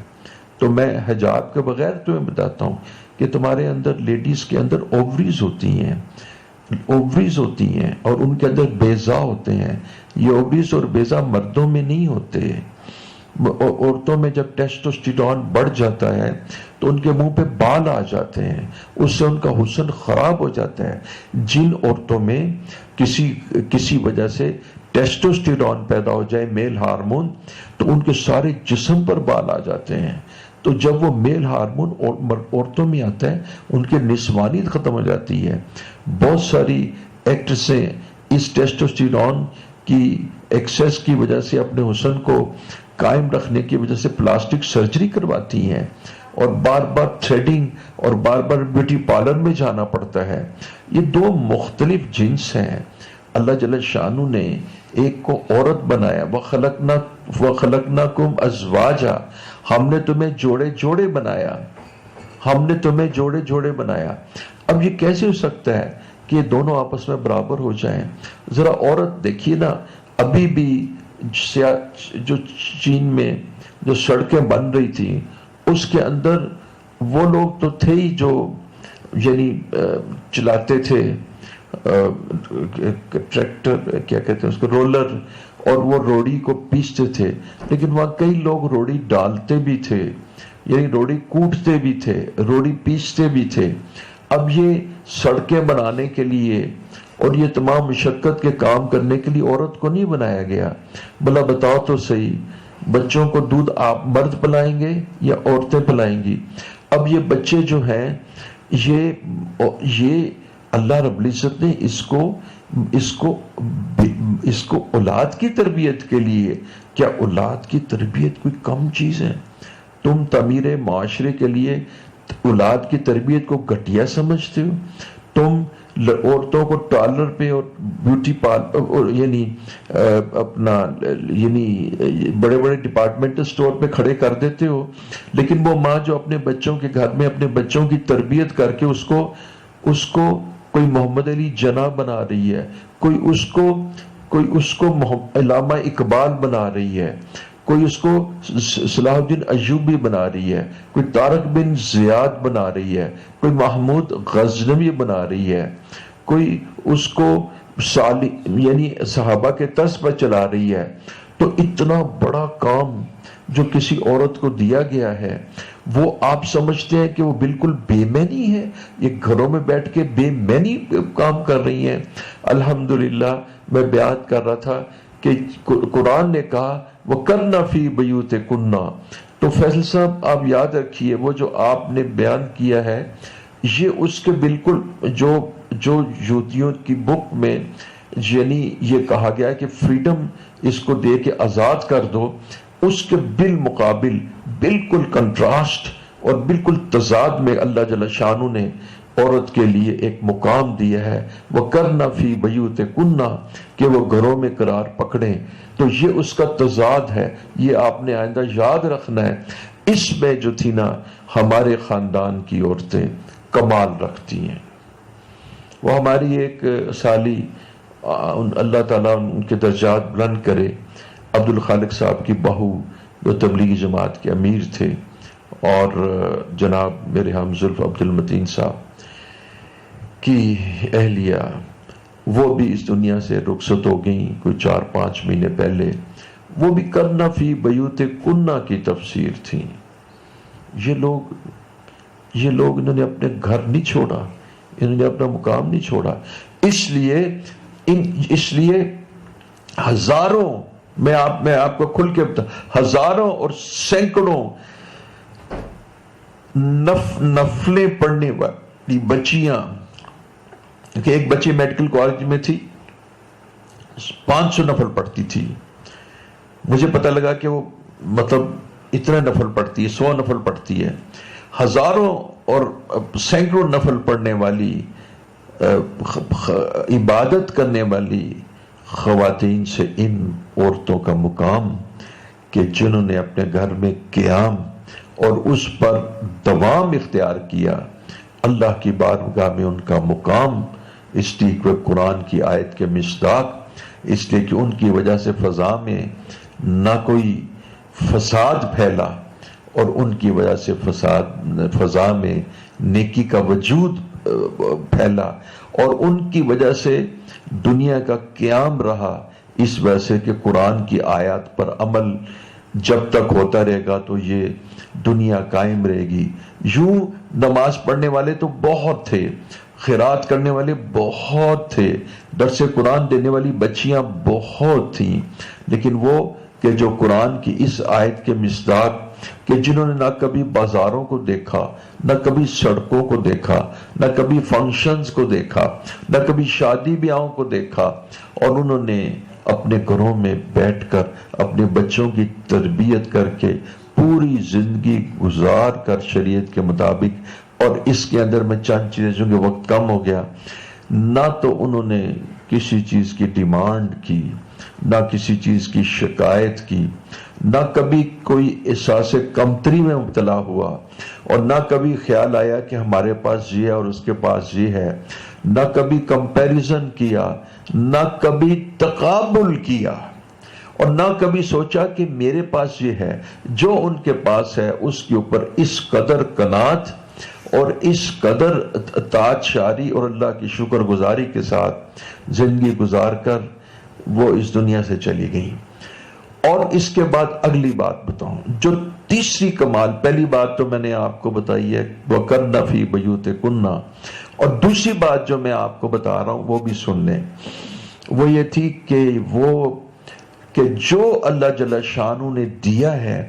تو میں حجاب کے بغیر تمہیں بتاتا ہوں کہ تمہارے اندر لیڈیز کے اندر اووریز ہوتی ہیں اور ان کے اندر بیضا ہوتے ہیں. یہ اووریز اور بیضا مردوں میں نہیں ہوتے. عورتوں میں جب ٹیسٹوسٹیرون بڑھ جاتا ہے تو ان کے منہ پہ بال آ جاتے ہیں، اس سے ان کا حسن خراب ہو جاتا ہے. جن عورتوں میں کسی وجہ سے ٹیسٹوسٹیرون پیدا ہو جائے، میل ہارمون، تو ان کے سارے جسم پر بال آ جاتے ہیں. تو جب وہ میل ہارمون عورتوں میں آتا ہے ان کے نسوانیت ختم ہو جاتی ہے. بہت ساری ایکٹریسیں اس ٹیسٹوسٹیرون کی ایکسیس کی وجہ سے اپنے حسن کو قائم رکھنے کی وجہ سے پلاسٹک سرجری کرواتی ہیں، اور بار بار تھریڈنگ اور بار بار بیوٹی پارلر میں جانا پڑتا ہے. یہ دو مختلف جنس ہیں. اللہ جل شانہ نے ایک کو عورت بنایا، وَخَلَقْنَاكُمْ أَزْوَاجًا، ہم نے تمہیں جوڑے جوڑے بنایا. اب یہ کیسے ہو سکتا ہے کہ یہ دونوں آپس میں برابر ہو جائیں؟ ذرا عورت دیکھیے نا، ابھی بھی جو چین میں جو سڑکیں بن رہی تھی اس کے اندر وہ لوگ تو تھے ہی جو یعنی چلاتے تھے ٹریکٹر، کیا کہتے ہیں اس کو، رولر، اور وہ روڑی کو پیستے تھے، لیکن وہاں کئی لوگ روڑی ڈالتے بھی تھے، یعنی روڑی کوٹتے بھی تھے، روڑی پیستے بھی تھے. اب یہ سڑکیں بنانے کے لیے اور یہ تمام مشقت کے کام کرنے کے لیے عورت کو نہیں بنایا گیا. بھلا بتاؤ تو صحیح، بچوں کو دودھ آپ مرد پلائیں گے یا عورتیں پلائیں گی؟ اب یہ بچے جو ہیں یہ اللہ رب العزت نے اس کو اولاد کی تربیت کے لیے، کیا اولاد کی تربیت کوئی کم چیز ہے؟ تم تعمیر معاشرے کے لیے اولاد کی تربیت کو گھٹیا سمجھتے ہو؟ تم عورتوں کو ٹارلر پہ اور بیوٹی پارلر یعنی بڑے بڑے ڈپارٹمنٹل سٹور پہ کھڑے کر دیتے ہو، لیکن وہ ماں جو اپنے بچوں کے گھر میں اپنے بچوں کی تربیت کر کے اس کو کوئی محمد علی جناح بنا رہی ہے، کوئی اس کو کوئی اس کو علامہ اقبال بنا رہی ہے، کوئی اس کو صلاح الدین ایوبی بنا رہی ہے، کوئی طارق بن زیاد بنا رہی ہے، کوئی محمود غزنوی بنا رہی ہے، کوئی اس کو یعنی صحابہ کے طرز پر چلا رہی ہے. تو اتنا بڑا کام جو کسی عورت کو دیا گیا ہے، وہ آپ سمجھتے ہیں کہ وہ بالکل بے معنی ہے؟ یہ گھروں میں بیٹھ کے بے معنی کام کر رہی ہیں. الحمدللہ میں بیان کر رہا تھا کہ قرآن نے کہا وَقَرْنَ فِي بُيُوتِكُنَّ. تو فیصل صاحب آپ یاد رکھیے، وہ جو آپ نے بیان کیا ہے یہ اس کے بالکل جو یہودیوں کی بک میں یعنی یہ کہا گیا ہے کہ فریڈم اس کو دے کے آزاد کر دو، اس کے بالمقابل بالکل کنٹراسٹ اور بالکل تضاد میں اللہ جل شانہ نے عورت کے لیے ایک مقام دیا ہے، وَقَرْنَ فِي بُيُوتِكُنَّ، کہ وہ گھروں میں قرار پکڑیں. تو یہ اس کا تضاد ہے، یہ آپ نے آئندہ یاد رکھنا ہے. اس میں جو تھی نا ہمارے خاندان کی عورتیں کمال رکھتی ہیں. وہ ہماری ایک سالی، اللہ تعالیٰ ان کے درجات بلند کرے، عبد الخالق صاحب کی بہو جو تبلیغی جماعت کے امیر تھے، اور جناب میرے ہم زلف عبد المتین صاحب کی اہلیہ، وہ بھی اس دنیا سے رخصت ہو گئیں کوئی 4-5 مہینے پہلے. وہ بھی کرنا فی بیوتکن کی تفسیر تھی. یہ لوگ انہوں نے اپنے گھر نہیں چھوڑا، انہوں نے اپنا مقام نہیں چھوڑا. اس لیے ہزاروں، میں آپ کو کھل کے بتا، ہزاروں اور سینکڑوں نفلیں پڑھنے والی بچیاں، کہ ایک بچی میڈیکل کالج میں تھی 500 نفل پڑھتی تھی. مجھے پتہ لگا کہ وہ مطلب اتنا نفل پڑھتی ہے، 100 نفل پڑھتی ہے. ہزاروں اور سینکڑوں نفل پڑھنے والی، عبادت کرنے والی خواتین سے ان عورتوں کا مقام، کہ جنہوں نے اپنے گھر میں قیام اور اس پر دوام اختیار کیا، اللہ کی بارگاہ میں ان کا مقام اس لیے کہ قرآن کی آیت کے مصداق، اس لیے کہ ان کی وجہ سے فضا میں نہ کوئی فساد پھیلا، اور ان کی وجہ سے فضا میں نیکی کا وجود پھیلا، اور ان کی وجہ سے دنیا کا قیام رہا. اس وجہ سے کہ قرآن کی آیات پر عمل جب تک ہوتا رہے گا تو یہ دنیا قائم رہے گی. یوں نماز پڑھنے والے تو بہت تھے، خیرات کرنے والے بہت تھے، درس قرآن دینے والی بچیاں بہت تھیں، لیکن وہ کہ جو قرآن کی اس آیت کے مصداق، کہ جنہوں نے نہ کبھی بازاروں کو دیکھا، نہ کبھی سڑکوں کو دیکھا، نہ کبھی فنکشنز کو دیکھا، نہ کبھی شادی بیاہوں کو دیکھا، اور انہوں نے اپنے گھروں میں بیٹھ کر اپنے بچوں کی تربیت کر کے پوری زندگی گزار کر شریعت کے مطابق. اور اس کے اندر میں چند چیزیں، چونکہ وقت کم ہو گیا، نہ تو انہوں نے کسی چیز کی ڈیمانڈ کی، نہ کسی چیز کی شکایت کی، نہ کبھی کوئی احساس کمتری میں مبتلا ہوا، اور نہ کبھی خیال آیا کہ ہمارے پاس یہ ہے اور اس کے پاس یہ ہے، نہ کبھی کمپیریزن کیا، نہ کبھی تقابل کیا، اور نہ کبھی سوچا کہ میرے پاس یہ ہے، جو ان کے پاس ہے اس کے اوپر اس قدر قناعت اور اس قدر اطاعت شاری اور اللہ کی شکر گزاری کے ساتھ زندگی گزار کر وہ اس دنیا سے چلی گئیں. اور اس کے بعد اگلی بات بتاؤں، جو تیسری کمال، پہلی بات تو میں نے آپ کو بتائی ہے وَقَرْنَ فِي بُيُوتِكُنَّ، اور دوسری بات جو میں آپ کو بتا رہا ہوں وہ بھی سن لیں. وہ یہ تھی کہ جو اللہ جل شانہ نے دیا ہے،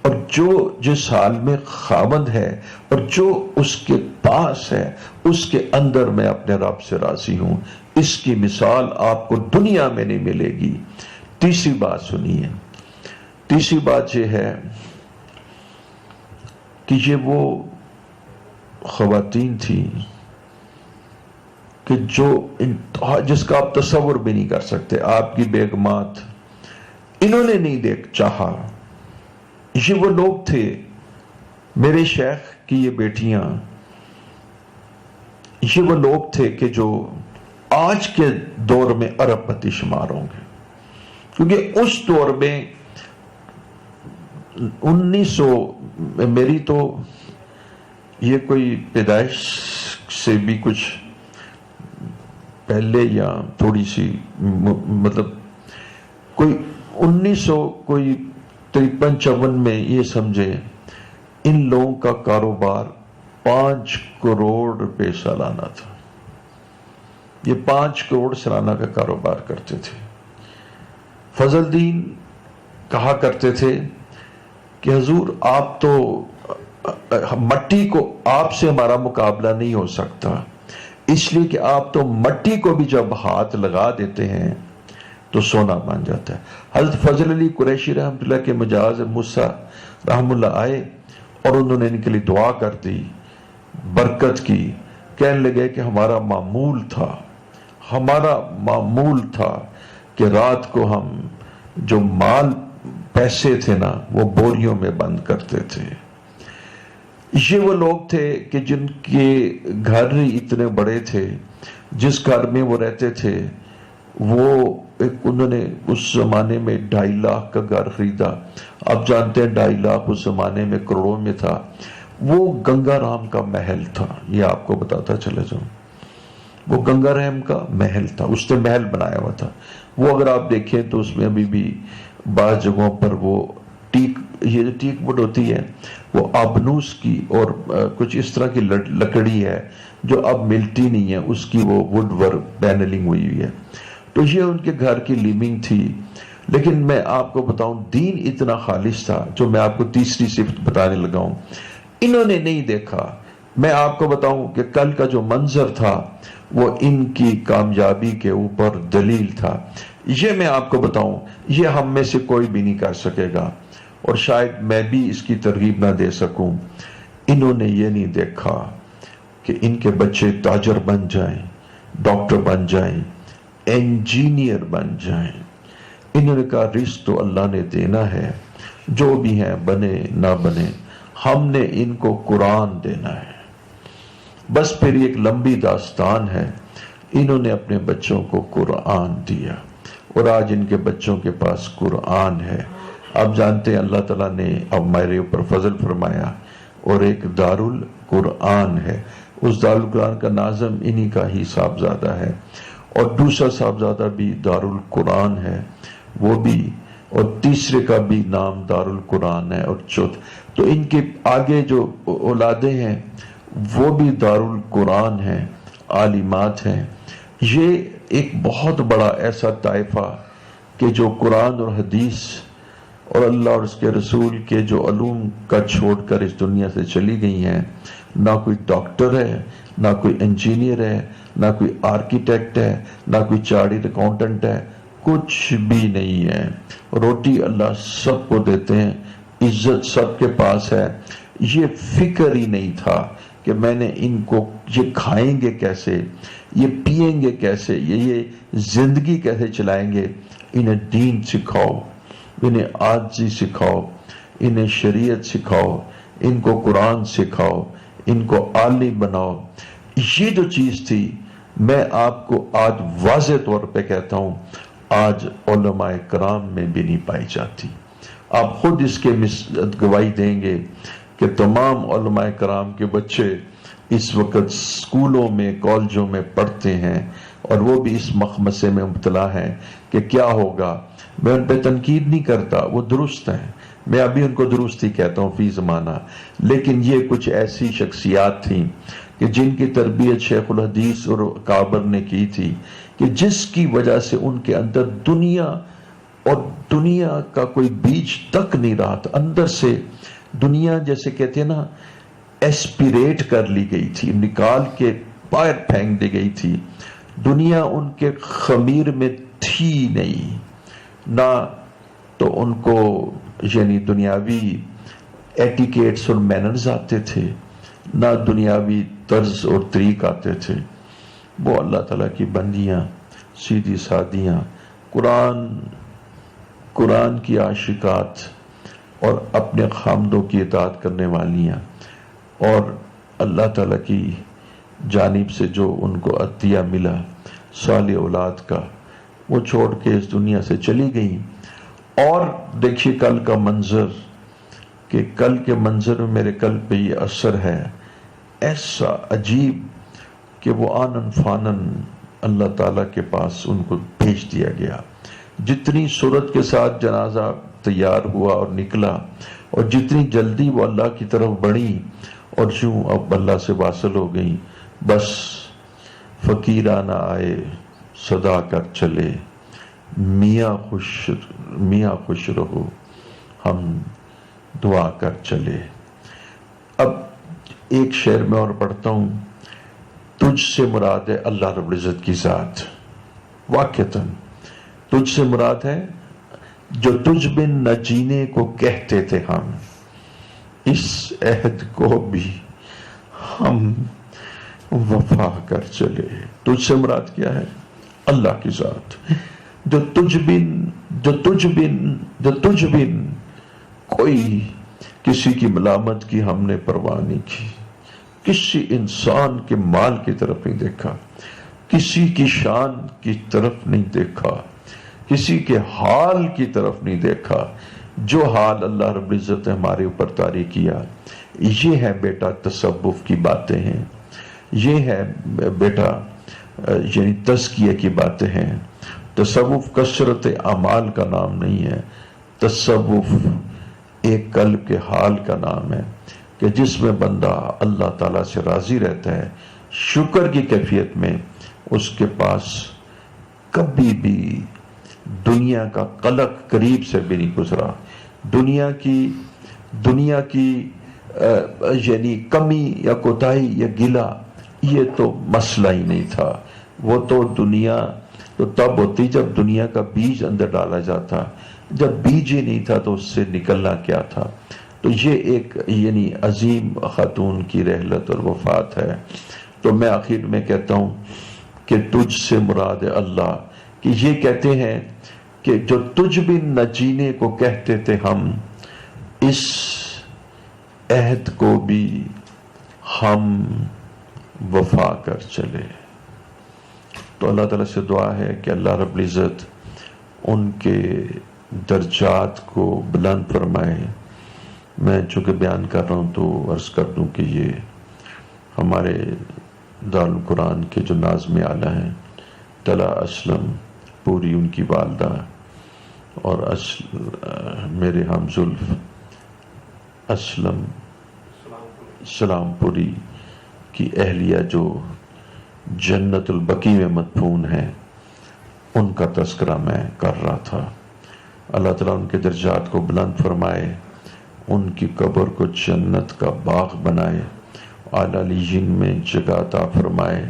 اور جو جس حال میں خاوند ہے اور جو اس کے پاس ہے، اس کے اندر میں اپنے رب سے راضی ہوں. اس کی مثال آپ کو دنیا میں نہیں ملے گی. تیسری بات سنیے، تیسری بات یہ ہے کہ یہ وہ خواتین تھی کہ جس کا آپ تصور بھی نہیں کر سکتے. آپ کی بیگمات، انہوں نے نہیں چاہا. یہ وہ لوگ تھے، میرے شیخ کی یہ بیٹیاں، یہ وہ لوگ تھے کہ جو آج کے دور میں ارب پتی شمار ہوں گے. کیونکہ اس دور میں 1900 میری تو یہ کوئی پیدائش سے بھی کچھ پہلے یا تھوڑی سی مطلب کوئی 1953-54 میں یہ سمجھے ان لوگوں کا کاروبار 5 کروڑ روپے سالانہ تھا. یہ 5 کروڑ سالانہ کا کاروبار کرتے تھے. فضل الدین کہا کرتے تھے کہ حضور آپ تو مٹی کو آپ سے ہمارا مقابلہ نہیں ہو سکتا، اس لیے کہ آپ تو مٹی کو بھی جب ہاتھ لگا دیتے ہیں تو سونا بن جاتا ہے. حضرت فضل علی قریشی رحمۃ اللہ کے مجاز موسیٰ رحم اللہ آئے اور انہوں نے ان کے لیے دعا کر دی، برکت کی. کہنے لگے کہ ہمارا معمول تھا کہ رات کو ہم جو مال پیسے تھے نا وہ بوریوں میں بند کرتے تھے. یہ وہ لوگ تھے کہ جن کے گھر اتنے بڑے تھے، جس گھر میں وہ رہتے تھے وہ انہوں نے اس زمانے میں 2.5 لاکھ کا گھر خریدا. آپ جانتے ہیں 2.5 لاکھ اس زمانے میں کروڑوں میں تھا. وہ گنگا رام کا محل تھا، یہ آپ کو بتاتا چلے جاؤں. وہ گنگا رام کا محل تھا، اس نے محل بنایا ہوا تھا. وہ اگر آپ دیکھیں تو اس میں ابھی بھی بعض جگہوں پر وہ یہ جو ٹیک وڈ ہوتی ہے وہ آبنوس کی اور کچھ اس طرح کی لکڑی ہے جو اب ملتی نہیں ہے، اس کی وہ وڈ ورک پینلنگ ہوئی ہے. تو یہ ان کے گھر کی لیونگ تھی. لیکن میں آپ کو بتاؤں دین اتنا خالص تھا، جو میں آپ کو تیسری صفت بتانے لگا ہوں، انہوں نے نہیں دیکھا. میں آپ کو بتاؤں کہ کل کا جو منظر تھا وہ ان کی کامیابی کے اوپر دلیل تھا. یہ میں آپ کو بتاؤں یہ ہم میں سے کوئی بھی نہیں کر سکے گا اور شاید میں بھی اس کی ترغیب نہ دے سکوں. انہوں نے یہ نہیں دیکھا کہ ان کے بچے تاجر بن جائیں، ڈاکٹر بن جائیں، انجینئر بن جائیں. انہوں نے کہا رزق تو اللہ نے دینا ہے، جو بھی ہیں بنے نہ بنے، ہم نے ان کو قرآن دینا ہے. بس پھر ایک لمبی داستان ہے. انہوں نے اپنے بچوں کو قرآن دیا اور آج ان کے بچوں کے پاس قرآن ہے. آپ جانتے ہیں اللہ تعالیٰ نے اب میرے اوپر فضل فرمایا اور ایک دارالقرآن ہے. اس دارالقرآن کا ناظم انہی کا ہی صاحبزادہ ہے اور دوسرا صاحبزادہ بھی دارالقرآن ہے وہ بھی، اور تیسرے کا بھی نام دارالقرآن ہے، اور چوتھ تو ان کے آگے جو اولادیں ہیں وہ بھی دارالقرآن ہیں، عالمات ہیں. یہ ایک بہت بڑا ایسا طائفہ کہ جو قرآن اور حدیث اور اللہ اور اس کے رسول کے جو علوم کا چھوڑ کر اس دنیا سے چلی گئی ہیں. نہ کوئی ڈاکٹر ہے، نہ کوئی انجینئر ہے، نہ کوئی آرکیٹیکٹ ہے، نہ کوئی چارٹرڈ اکاؤنٹنٹ ہے، کچھ بھی نہیں ہے. روٹی اللہ سب کو دیتے ہیں، عزت سب کے پاس ہے. یہ فکر ہی نہیں تھا کہ میں نے ان کو یہ کھائیں گے کیسے، یہ پیئیں گے کیسے، یہ زندگی کیسے چلائیں گے. انہیں دین سکھاؤ، انہیں عاجزی سکھاؤ، انہیں شریعت سکھاؤ، ان کو قرآن سکھاؤ، ان کو عالم بناؤ. یہ جو چیز تھی میں آپ کو آج واضح طور پہ کہتا ہوں آج علماء کرام میں بھی نہیں پائی جاتی. آپ خود اس کے گواہی دیں گے کہ تمام علماء کرام کے بچے اس وقت سکولوں میں کالجوں میں پڑھتے ہیں اور وہ بھی اس مخمصے میں مبتلا ہیں کہ کیا ہوگا. میں ان پہ تنقید نہیں کرتا، وہ درست ہیں، میں ابھی ان کو درست ہی کہتا ہوں فی زمانہ. لیکن یہ کچھ ایسی شخصیات تھیں کہ جن کی تربیت شیخ الحدیث اور کابر نے کی تھی کہ جس کی وجہ سے ان کے اندر دنیا کا کوئی بیج تک نہیں رہا تھا. اندر سے دنیا جیسے کہتے ہیں نا ایسپیریٹ کر لی گئی تھی، نکال کے باہر پھینک دی گئی تھی. دنیا ان کے خمیر میں تھی نہیں، نہ تو ان کو یعنی دنیاوی ایٹیکیٹس اور مینرز آتے تھے، نہ دنیاوی طرز اور طریق آتے تھے. وہ اللہ تعالیٰ کی بندیاں، سیدھی سادیاں، قرآن کی عاشقات اور اپنے خامدوں کی اطاعت کرنے والیاں، اور اللہ تعالیٰ کی جانب سے جو ان کو عطیہ ملا صالح اولاد کا، وہ چھوڑ کے اس دنیا سے چلی گئیں. اور دیکھیے کل کا منظر، کہ کل کے منظر میں میرے قلب پہ یہ اثر ہے ایسا عجیب کہ وہ آنن فانن اللہ تعالیٰ کے پاس ان کو بھیج دیا گیا. جتنی صورت کے ساتھ جنازہ تیار ہوا اور نکلا، اور جتنی جلدی وہ اللہ کی طرف بڑھی اور یوں اب اللہ سے واصل ہو گئیں. بس فقیرانہ آئے صدا کر چلے، میاں خوش رہو ہم دعا کر چلے. اب ایک شعر میں اور پڑھتا ہوں. تجھ سے مراد ہے اللہ رب العزت کی ذات، واقعتاً تجھ سے مراد ہے جو تجھ بن نہ جینے کو کہتے تھے ہم، اس عہد کو بھی ہم وفا کر چلے. تجھ سے مراد کیا ہے؟ اللہ کی ذات. جو تجھ بن کوئی کسی کی ملامت کی ہم نے پرواہ نہیں کی، کسی انسان کے مال کی طرف نہیں دیکھا، کسی کی شان کی طرف نہیں دیکھا، کسی کے حال کی طرف نہیں دیکھا. جو حال اللہ رب العزت نے ہمارے اوپر طاری کیا، یہ ہے بیٹا تصوف کی باتیں ہیں، یہ ہے بیٹا یعنی تزکیہ کی باتیں ہیں. تصوف کثرت اعمال کا نام نہیں ہے، تصوف ایک قلب کے حال کا نام ہے کہ جس میں بندہ اللہ تعالیٰ سے راضی رہتا ہے. شکر کی کیفیت میں اس کے پاس کبھی بھی دنیا کا قلق قریب سے بھی نہیں گزرا. دنیا کی یعنی کمی یا کوتاہی یا گلہ یہ تو مسئلہ ہی نہیں تھا. وہ تو دنیا تو تب ہوتی جب دنیا کا بیج اندر ڈالا جاتا، جب بیج ہی نہیں تھا تو اس سے نکلنا کیا تھا. تو یہ ایک یعنی عظیم خاتون کی رحلت اور وفات ہے. تو میں آخر میں کہتا ہوں کہ تجھ سے مراد اللہ، کہ یہ کہتے ہیں کہ جو تجھ بن نہ جینے کو کہتے تھے ہم، اس عہد کو بھی ہم وفا کر چلے. تو اللہ تعالیٰ سے دعا ہے کہ اللہ رب العزت ان کے درجات کو بلند فرمائے. میں چونکہ بیان کر رہا ہوں تو عرض کر دوں کہ یہ ہمارے دارالقرآن کے جو ناظم اعلیٰ ہیں طلع اسلم پوری، ان کی والدہ، اور میرے ہم زلف اسلم سلام پوری کی اہلیہ جو جنت البقیع میں مدفون ہیں، ان کا تذکرہ میں کر رہا تھا. اللہ تعالیٰ ان کے درجات کو بلند فرمائے، ان کی قبر کو جنت کا باغ بنائے، اعلیٰ علیین میں جگہ عطا فرمائے،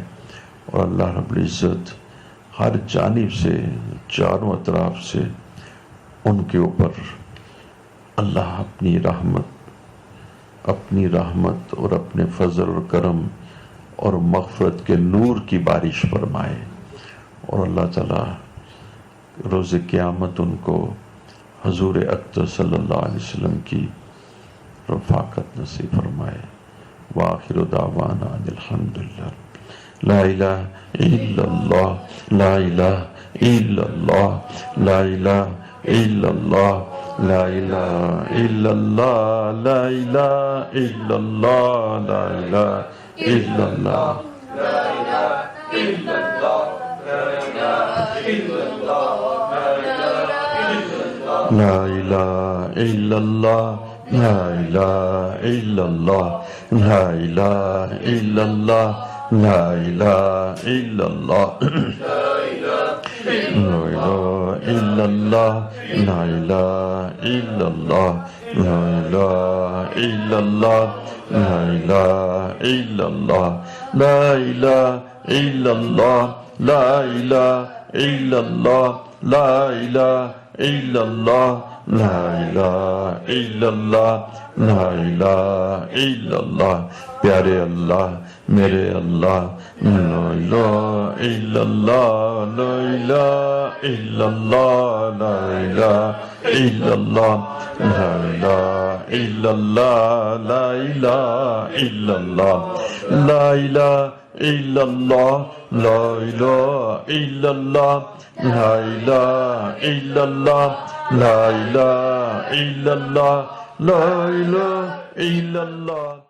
اور اللہ رب العزت ہر جانب سے چاروں اطراف سے ان کے اوپر اللہ اپنی رحمت اور اپنے فضل اور کرم اور مغفرت کے نور کی بارش فرمائے. اور اللہ تعالیٰ روز قیامت ان کو حضور اکرم صلی اللہ علیہ وسلم کی رفاقت نصیب فرمائے. وآخر دعوانا ان الحمدللہ. لا الہ الا اللہ، لا الہ الا اللہ، لا الہ الا اللہ، لا الہ الا اللہ، لا الہ الا اللہ، لا الہ الا اللہ، لا الہ الا اللہ، لا الہ الا اللہ، لا الہ الا اللہ، لا الہ الا اللہ، لا الہ الا اللہ، لا الہ الا اللہ، لا الہ الا اللہ، لا الہ الا اللہ، لا الہ الا اللہ، لا الہ الا اللہ، لا الہ الا اللہ، لا الہ الا اللہ، لا الہ الا اللہ، لا الہ الا اللہ. پیارے اللہ، میرے اللہ، لا الہ الا اللہ، لا الہ الا اللہ، لا الہ الا اللہ، لا الہ الا اللہ، لا الہ الا اللہ، لا الہ الا اللہ لا الہ الا اللہ لا الہ الا اللہ لا الہ الا اللہ لا الہ الا اللہ